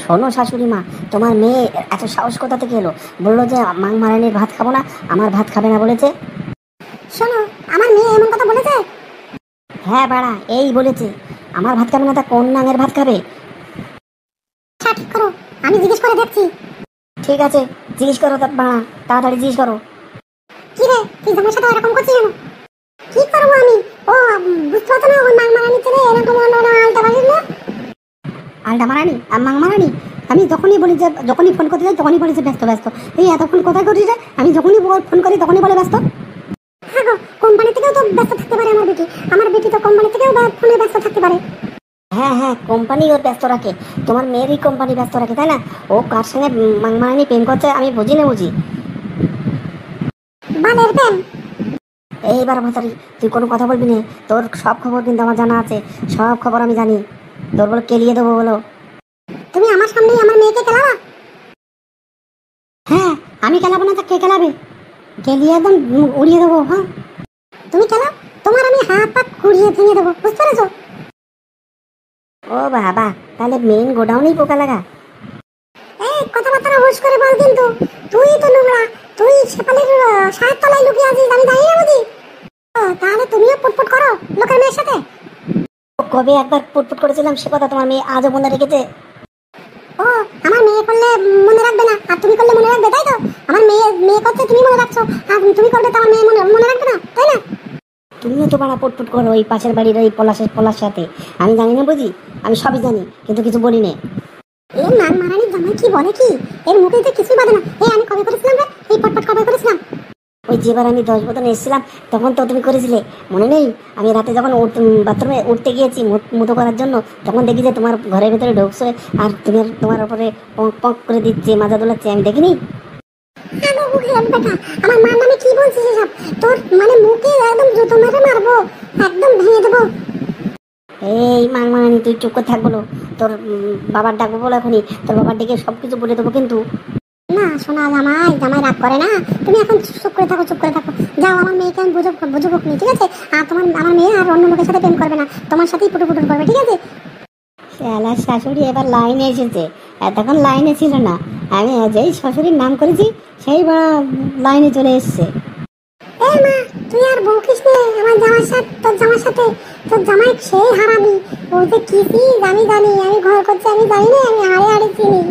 শোনো শাশুড়ি মা, তোমার মেয়ে এত সাহস কোথা থেকে এলো? বললো যে মাংমারানির ভাত খাবো না, আমার ভাত খাবে না বলেছে। শোনো, আমার মেয়ে এমন কথা বলেছে? হ্যাঁ বাড়া, এই বলেছে আমার ভাত খাবে না, তা কোন নাঙের ভাত খাবে? ঠিক করো, আমি জিজ্ঞেস করে দেখছি। ঠিক আছে, জিজ্ঞেস করো বাড়া, তাড়াতাড়ি জিজ্ঞেস করো। কি রে, তুই জামার সাথে এরকম করছিস কেন? কি করবো আমি? ও বুঝতে পারছো না, ওর মাংমারানি ছেলে এরকম আলটা বাড়ির না। আলটা মারানি আর মাংমারানি? আমি যখনই বলি যে, যখনই ফোন করতে যাই তখনই বলি যে ব্যস্ত ব্যস্ত। এই এতক্ষণ কোথায় করিস রে? আমি যখনই ফোন করি তখনই বলে ব্যস্ত। হ্যাঁ গো, কোম্পানি থেকেও তো ব্যস্ত থাকতে পারে আমার বেটি তো কোম্পানি থেকেও ফোনে ব্যস্ত থাকতে পারে। হ্যাঁ হ্যাঁ, কোম্পানি ওর ব্যস্ত রাখে, তোমার মেয়েরই কোম্পানি ব্যস্ত রাখে, তাই না? ও কার সঙ্গে মাংমারানি প্রেম করছে আমি বুঝি না বুঝি। বালের প্রেম? এইবার ভাতারি, তুই কোনো কথা বলবি না, তোর সব খবর কিন্তু আমার জানা আছে, সব খবর আমি জানি। তোর বলে কেলিয়ে দেবো বলো। তুমি আমার সামনেই আমার মেয়েকে খেলাবা? হ্যাঁ, আমি খেলাবো না তা কে খেলাবে? কেলিয়ে একদম উড়িয়ে দেবো। হ্যাঁ তুমি খেলাও, তোমার আমি হাত পা কুড়িয়ে ভেঙে দেবো, বুঝতে পেরেছো? ও বাবা, তাহলে মেইন গোডাউনেই পোকা লাগা? এই কথাবার্তা হুশ করে বল কিন্তু। তুই তো নোংরা, তুই শেফালির সাহেব তলায় লুকিয়ে আছিস, আমি জানি না বুঝি? তাহলে তুমিও পুটপুট করো লোকের মেয়ের সাথে? কবে একবার পুটপুট করেছিলাম সে কথা তোমার মেয়ে আজও মনে রেখেছে? ও, আমার মেয়ে করলে মনে রাখবে না, আর তুমি করলে মনে রাখবে, তাই তো? আমার মেয়ে করছে, তুমি মনে রাখছো, আর তুমি করলে তো আমার মেয়ে মনে রাখবে না, তাই না? তুমিও তো বাড়া পুটপুট করো ওই পাশের বাড়ির ওই পলাশের সাথে। আমি জানি না বুঝি, আমি সবই জানি কিন্তু কিছু বলি না। এই মাংমারানির জামাই কি বলে কি? এর মুখে তো কিছুই বাঁধে না। এই আমি কবে করেছিলাম রে এই পটপট, কবে করেছিলাম? ওই যেবার আমি 10 বোতলে এসেছিলাম তখন তো তুমি করেছিলে, মনে নেই? আমি রাতে যখন বাথরুমে উঠতে গিয়েছি মুতো করার জন্য, তখন দেখি যে তোমার ঘরের ভিতরে ঢুকছে আর তোমার উপরে পক পক করে দিচ্ছে, মাজা দোলাচ্ছে, আমি দেখিনি? আমার মার নামে কি বলছিস এসব? তোর মানে মুখে একদম জুতো মেরে মারবো, একদম ভেঙে দেবো। এই মাংমারানি, তুই চুপ করে থাক বলো। তোর বাবার ডাকবো বলো এখনই, তোর বাবার ডেকে সব কিছু বলে দেবো কিন্তু। না শোনা, জামাই রাগ করে না। তুমি এখন চুপ করে থাকো, চুপ করে থাকো। যাও, আমার মেয়েকে আমি বুঝবো নি, ঠিক আছে? আর আমার মেয়ে আর অন্য লোকের সাথে প্রেম করবে না, তোমার সাথেই পুটুপুটুর করবে, ঠিক আছে? শালার শাশুড়ি এবার লাইনে এসেছে, এতক্ষণ লাইনে ছিল না। আমি যেই শ্বশুরের নাম করেছি সেই লাইনে চলে এসছে। এই মা, তুই আর বকিস নে আমার জামার সাথে। তোর জামাই সেই হারামি, ও যে কি আমি জানি, আমি ঘর করছি আমি জানি না, আমি হাড়ে হাড়ে চিনি।